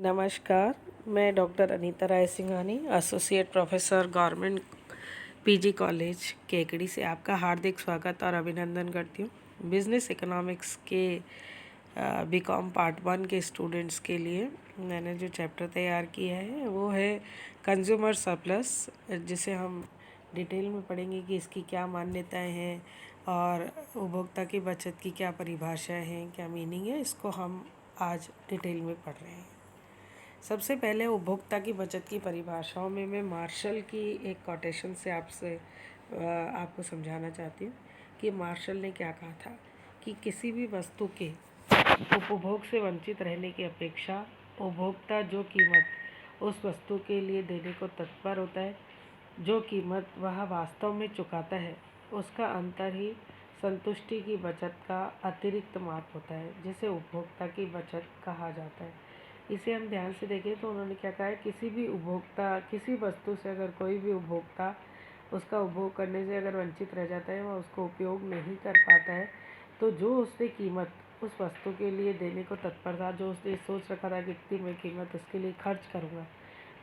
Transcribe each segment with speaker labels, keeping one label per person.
Speaker 1: नमस्कार। मैं doctor Anita Rai Singhani, associate professor government PG college Kekri से आपका हार्दिक स्वागत और अभिनंदन करती हूँ। बिजनेस इकोनॉमिक्स के बीकॉम पार्ट 1 के स्टूडेंट्स के लिए मैंने जो चैप्टर तैयार किया है वो है कंज्यूमर सरप्लस, जिसे हम डिटेल में पढ़ेंगे कि इसकी क्या मान्यताएं हैं और उपभोक्ता की बचत की क्या परिभाषा है, क्या मीनिंग है। इसको हम आज डिटेल में पढ़ रहे हैं। सबसे पहले उपभोक्ता की बचत की परिभाषाओं में मैं मार्शल की एक कोटेशन से आपको समझाना चाहती हूँ कि मार्शल ने क्या कहा था कि किसी भी वस्तु के उपभोग से वंचित रहने की अपेक्षा उपभोक्ता जो कीमत उस वस्तु के लिए देने को तत्पर होता है, जो कीमत वह वास्तव में चुकाता है, उसका अंतर ही संतुष्टि की बचत का अतिरिक्त माप होता है, जिसे उपभोक्ता की बचत कहा जाता है। इसे हम ध्यान से देखें तो उन्होंने क्या कहा है, किसी वस्तु से अगर कोई भी उपभोक्ता उसका उपभोग करने से अगर वंचित रह जाता है, वह उसको उपयोग नहीं कर पाता है, तो जो उसने कीमत उस वस्तु के लिए देने को तत्पर था, जो उसने सोच रखा था कि इतनी मैं कीमत उसके लिए खर्च करूँगा,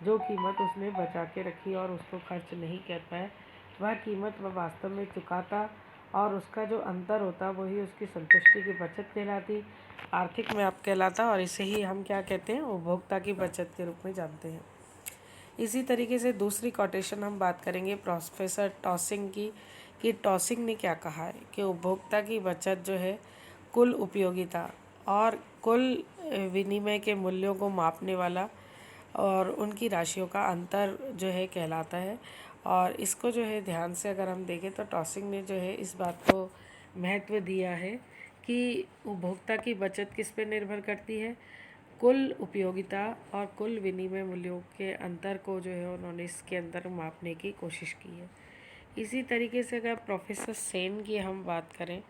Speaker 1: जो कीमत उसने बचा के रखी और उसको खर्च नहीं कर पाया, वह कीमत वह वास्तव में चुकाता और उसका जो अंतर होता वही उसकी संतुष्टि की बचत कहलाती, आर्थिक में आप कहलाता, और इसे ही हम क्या कहते हैं, उपभोक्ता की बचत के रूप में जानते हैं। इसी तरीके से दूसरी कोटेशन हम बात करेंगे प्रोफेसर टॉसिंग की, कि टॉसिंग ने क्या कहा है कि उपभोक्ता की बचत जो है कुल उपयोगिता और कुल विनिमय के मूल्यों को मापने वाला और उनकी राशियों का अंतर जो है कहलाता है। और इसको जो है ध्यान से अगर हम देखें तो टॉसिंग ने जो है इस बात को महत्व दिया है कि उपभोक्ता की बचत किस पे निर्भर करती है, कुल उपयोगिता और कुल विनिमय मूल्यों के अंतर को जो है उन्होंने इसके अंदर मापने की कोशिश की है। इसी तरीके से अगर प्रोफेसर सेन की हम बात करें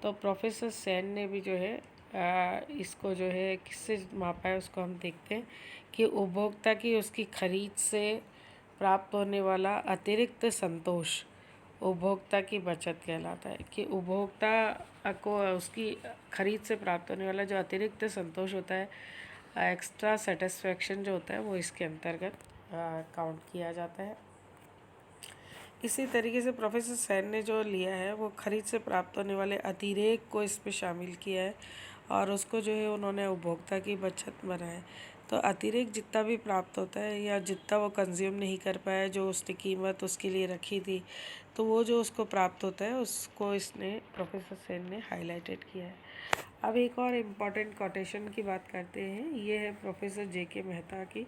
Speaker 1: तो प्रोफेसर सेन ने भी जो है इसको जो है किससे मापा है उसको हम देखते हैं कि उपभोक्ता की उसकी खरीद से प्राप्त होने वाला अतिरिक्त संतोष उपभोक्ता की बचत कहलाता है। कि उपभोक्ता को उसकी खरीद से प्राप्त होने वाला जो अतिरिक्त संतोष होता है, एक्स्ट्रा सेटिस्फैक्शन जो होता है, वो इसके अंतर्गत काउंट किया जाता है। इसी तरीके से प्रोफेसर सेन ने जो लिया है वो खरीद से प्राप्त होने वाले अतिरेक को इस पे शामिल किया है और उसको जो है उन्होंने उपभोक्ता की बचत बनाया है। तो अतिरेक जितना भी प्राप्त होता है या जितना वो कंज्यूम नहीं कर पाया, जो उसने कीमत उसके लिए रखी थी, तो वो जो उसको प्राप्त होता है उसको इसने प्रोफेसर सेन ने हाईलाइटेड किया है। अब एक और इम्पॉर्टेंट कोटेशन की बात करते हैं, ये है प्रोफेसर जे.के. मेहता की।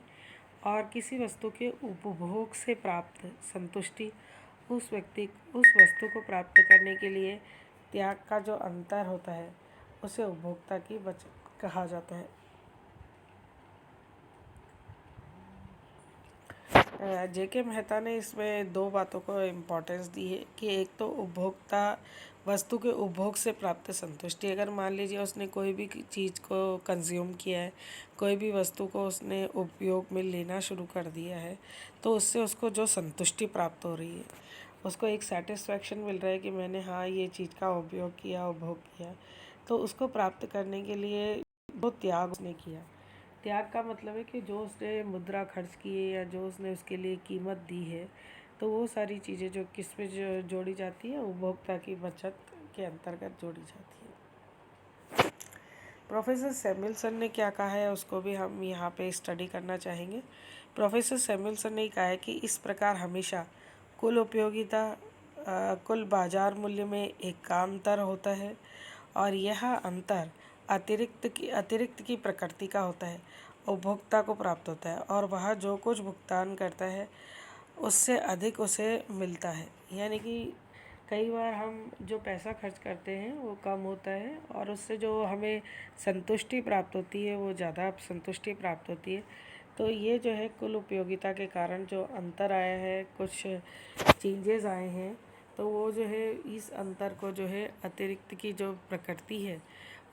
Speaker 1: और किसी वस्तु के उपभोग से प्राप्त संतुष्टि उस वस्तु को प्राप्त करने के लिए त्याग का जो अंतर होता है उसे उपभोक्ता की बचत कहा जाता है। जे.के. मेहता ने इसमें दो बातों को इम्पोर्टेंस दी है कि एक तो उपभोक्ता वस्तु के उपभोग से प्राप्त संतुष्टि। अगर मान लीजिए उसने कोई भी चीज़ को कंज्यूम किया है, कोई भी वस्तु को उसने उपयोग में लेना शुरू कर दिया है, तो उससे उसको जो संतुष्टि प्राप्त हो रही है, उसको एक सेटिस्फैक्शन मिल रहा है कि मैंने ये चीज़ का उपयोग किया, उपभोग किया, तो उसको प्राप्त करने के लिए वो त्याग उसने किया। त्याग का मतलब है कि जो उसने मुद्रा खर्च की है या जो उसने उसके लिए कीमत दी है, तो वो सारी चीज़ें जो किस पे जो जोड़ी जाती है, उपभोक्ता की बचत के अंतर्गत जोड़ी जाती है। प्रोफेसर सैमुअलसन ने क्या कहा है उसको भी हम यहाँ पे स्टडी करना चाहेंगे। प्रोफेसर सैमुअलसन ने कहा है कि इस प्रकार हमेशा कुल उपयोगिता कुल बाजार मूल्य में एक का अंतर होता है और यह अंतर अतिरिक्त की प्रकृति का होता है, उपभोक्ता को प्राप्त होता है और वह जो कुछ भुगतान करता है उससे अधिक उसे मिलता है। यानी कि कई बार हम जो पैसा खर्च करते हैं वो कम होता है और उससे जो हमें संतुष्टि प्राप्त होती है वो ज़्यादा संतुष्टि प्राप्त होती है। तो ये जो है कुल उपयोगिता के कारण जो अंतर आया है, कुछ चेंजेस आए हैं, तो वो जो है इस अंतर को जो है अतिरिक्त की जो प्रकृति है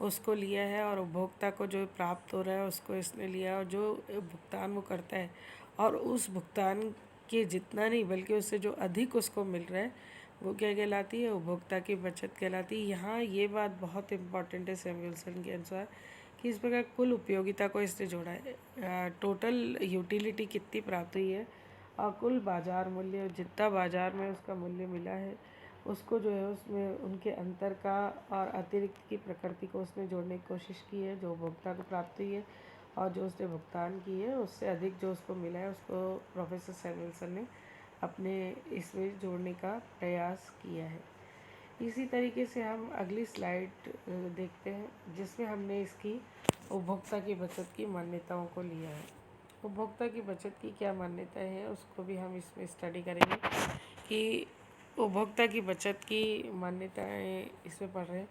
Speaker 1: उसको लिया है और उपभोक्ता को जो प्राप्त हो रहा है उसको इसने लिया और जो भुगतान वो करता है और उस भुगतान के जितना नहीं बल्कि उससे जो अधिक उसको मिल रहा है वो क्या कहलाती है, उपभोक्ता की बचत कहलाती है। यहाँ ये बात बहुत इम्पॉर्टेंट है सैमुअलसन के अनुसार कि इस प्रकार कुल उपयोगिता को इसने जोड़ा है। टोटल यूटिलिटी कितनी प्राप्त हुई है और कुल बाज़ार मूल्य, जितना बाज़ार में उसका मूल्य मिला है उसको जो है उसमें उनके अंतर का और अतिरिक्त की प्रकृति को उसने जोड़ने की कोशिश की है, जो उपभोक्ता को प्राप्त हुई है और जो उसने भुगतान की है उससे अधिक जो उसको मिला है उसको प्रोफेसर सैमुअल्सन ने अपने इसमें जोड़ने का प्रयास किया है। इसी तरीके से हम अगली स्लाइड देखते हैं जिसमें हमने इसकी उपभोक्ता की बचत की मान्यताओं को लिया है। उपभोक्ता की बचत की क्या मान्यताएं हैं उसको भी हम इसमें स्टडी करेंगे कि उपभोक्ता की बचत की मान्यताएं इसमें पढ़ रहे हैं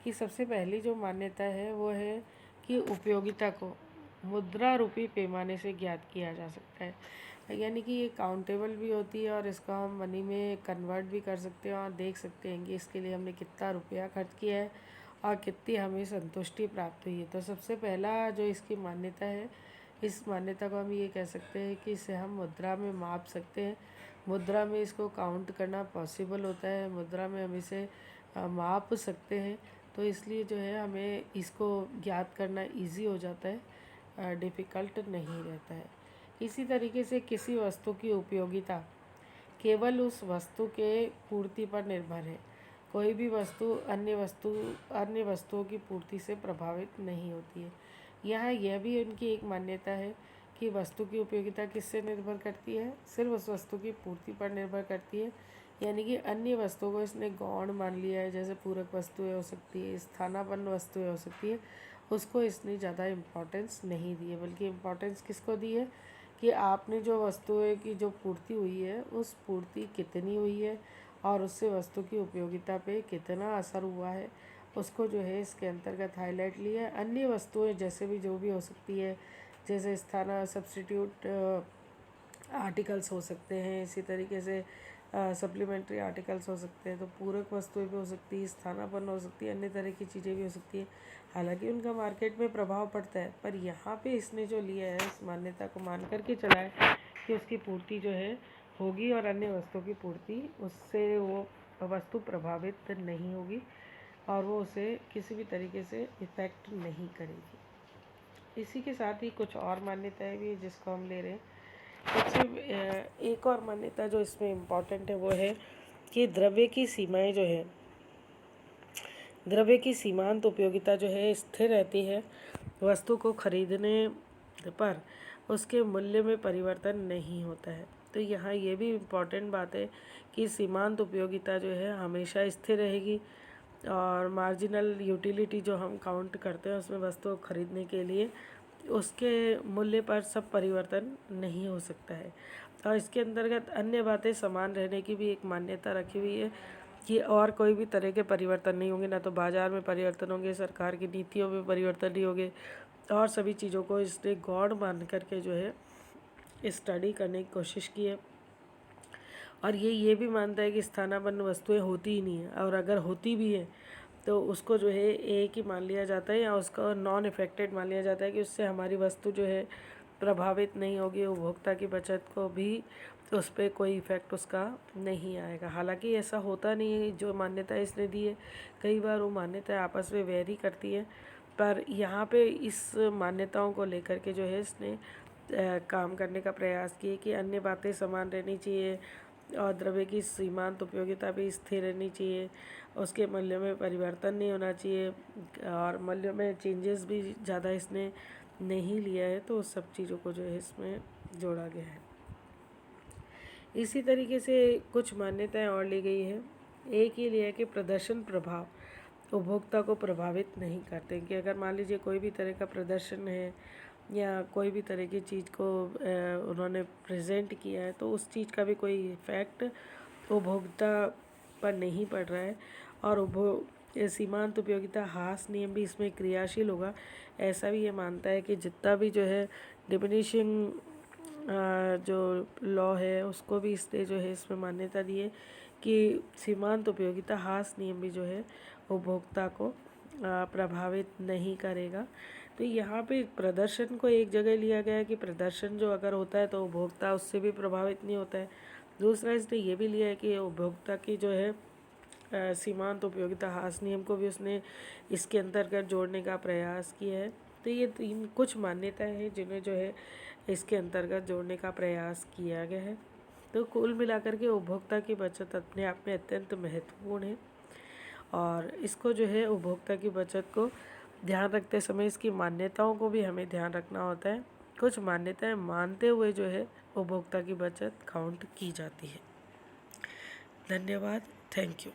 Speaker 1: कि सबसे पहली जो मान्यता है वो है कि उपयोगिता को मुद्रा रूपी पैमाने से ज्ञात किया जा सकता है, यानी कि ये काउंटेबल भी होती है और इसको हम मनी में कन्वर्ट भी कर सकते हैं और देख सकते हैं कि इसके लिए हमने कितना रुपया खर्च किया है और कितनी हमें संतुष्टि प्राप्त हुई है। तो सबसे पहला जो इसकी मान्यता है, इस मान्यता को हम ये कह सकते हैं कि इसे हम मुद्रा में माप सकते हैं, मुद्रा में इसको काउंट करना पॉसिबल होता है, मुद्रा में हम इसे माप सकते हैं। तो इसलिए जो है हमें इसको ज्ञात करना इजी हो जाता है, डिफ़िकल्ट नहीं रहता है। इसी तरीके से किसी वस्तु की उपयोगिता केवल उस वस्तु के पूर्ति पर निर्भर है। कोई भी वस्तु अन्य वस्तुओं की पूर्ति से प्रभावित नहीं होती है। यहाँ यह भी उनकी एक मान्यता है कि वस्तु की उपयोगिता किससे निर्भर करती है, सिर्फ उस वस्तु की पूर्ति पर निर्भर करती है। यानी कि अन्य वस्तुओं को इसने गौण मान लिया है, जैसे पूरक वस्तुएं हो सकती है, स्थानापन्न वस्तुएं हो सकती है, उसको इसने ज़्यादा इम्पोर्टेंस नहीं दी है, बल्कि इम्पोर्टेंस किसको दी है कि आपने जो वस्तुएं की जो पूर्ति हुई है उस पूर्ति कितनी हुई है और उससे वस्तु की उपयोगिता पे कितना असर हुआ है उसको जो है इसके अंतर्गत हाईलाइट लिया है। अन्य वस्तुएं जैसे भी जो भी हो सकती है, जैसे स्थाना सब्स्टिट्यूट आर्टिकल्स हो सकते हैं, इसी तरीके से सप्लीमेंट्री आर्टिकल्स हो सकते हैं, तो पूरक वस्तुएं भी हो सकती है, स्थानापन्न हो सकती है, अन्य तरह की चीज़ें भी हो सकती हैं। हालांकि उनका मार्केट में प्रभाव पड़ता है, पर यहाँ पे इसने जो लिया है इस मान्यता को मान करके चला है कि उसकी पूर्ति जो है होगी और अन्य वस्तुओं की पूर्ति उससे वो वस्तु प्रभावित नहीं होगी और वो उसे किसी भी तरीके से इफ़ेक्ट नहीं करेगी। इसी के साथ ही कुछ और मान्यताएं भी है जिसको हम ले रहे हैं। सबसे एक और मान्यता जो इसमें इम्पॉर्टेंट है वो है कि द्रव्य की सीमाएं जो है, द्रव्य की सीमांत उपयोगिता जो है स्थिर रहती है, वस्तु को खरीदने पर उसके मूल्य में परिवर्तन नहीं होता है। तो यहाँ ये भी इम्पॉर्टेंट बात है कि सीमांत उपयोगिता जो है हमेशा स्थिर रहेगी और मार्जिनल यूटिलिटी जो हम काउंट करते हैं उसमें वस्तु को खरीदने के लिए उसके मूल्य पर सब परिवर्तन नहीं हो सकता है। और इसके अंतर्गत अन्य बातें समान रहने की भी एक मान्यता रखी हुई है कि और कोई भी तरह के परिवर्तन नहीं होंगे, ना तो बाज़ार में परिवर्तन होंगे, सरकार की नीतियों में परिवर्तन नहीं होंगे, और सभी चीज़ों को इसने गौण मान करके जो है स्टडी करने की कोशिश की है। और ये भी मानता है कि स्थानापन्न वस्तुएं होती ही नहीं है, और अगर होती भी है तो उसको जो है एक ही मान लिया जाता है या उसका नॉन इफेक्टेड मान लिया जाता है कि उससे हमारी वस्तु जो है प्रभावित नहीं होगी, उपभोक्ता की बचत को भी उस पर कोई इफ़ेक्ट उसका नहीं आएगा। हालांकि ऐसा होता नहीं है, जो मान्यता इसने दी है कई बार वो मान्यताएं आपस में वेरी करती है, पर यहाँ पे इस मान्यताओं को लेकर के जो है इसने काम करने का प्रयास किए कि अन्य बातें समान रहनी चाहिए और द्रव्य की सीमांत उपयोगिता भी स्थिर रहनी चाहिए, उसके मूल्य में परिवर्तन नहीं होना चाहिए और मूल्य में चेंजेस भी ज़्यादा इसने नहीं लिया है। तो उस सब चीज़ों को जो है इसमें जोड़ा गया है। इसी तरीके से कुछ मान्यताएं और ली गई है। एक ये लिया है कि प्रदर्शन प्रभाव उपभोक्ता को प्रभावित नहीं करते, कि अगर मान लीजिए कोई भी तरह का प्रदर्शन है या कोई भी तरह की चीज़ को उन्होंने प्रेजेंट किया है तो उस चीज़ का भी कोई इफ़ेक्ट उपभोक्ता पर नहीं पड़ रहा है और सीमांत उपयोगिता ह्रास नियम भी इसमें क्रियाशील होगा। ऐसा भी ये मानता है कि जितना भी जो है डिमिनिशिंग जो लॉ है उसको भी इसने जो है इसमें मान्यता दी है कि सीमांत उपयोगिता ह्रास नियम भी जो है उपभोक्ता को प्रभावित नहीं करेगा। तो यहाँ पे प्रदर्शन को एक जगह लिया गया है कि प्रदर्शन जो अगर होता है तो उपभोक्ता उससे भी प्रभावित नहीं होता है। दूसरा इसने ये भी लिया है कि उपभोक्ता की जो है सीमांत उपयोगिता ह्रास नियम को भी उसने इसके अंतर्गत जोड़ने का प्रयास किया है। तो ये तीन कुछ मान्यताएं हैं जिन्हें जो है इसके अंतर्गत जोड़ने का प्रयास किया गया है। तो कुल मिलाकर के उपभोक्ता की बचत अपने आप में अत्यंत महत्वपूर्ण है और इसको जो है उपभोक्ता की बचत को ध्यान रखते समय इसकी मान्यताओं को भी हमें ध्यान रखना होता है। कुछ मान्यताएं मानते हुए जो है उपभोक्ता की बचत काउंट की जाती है। धन्यवाद। Thank you.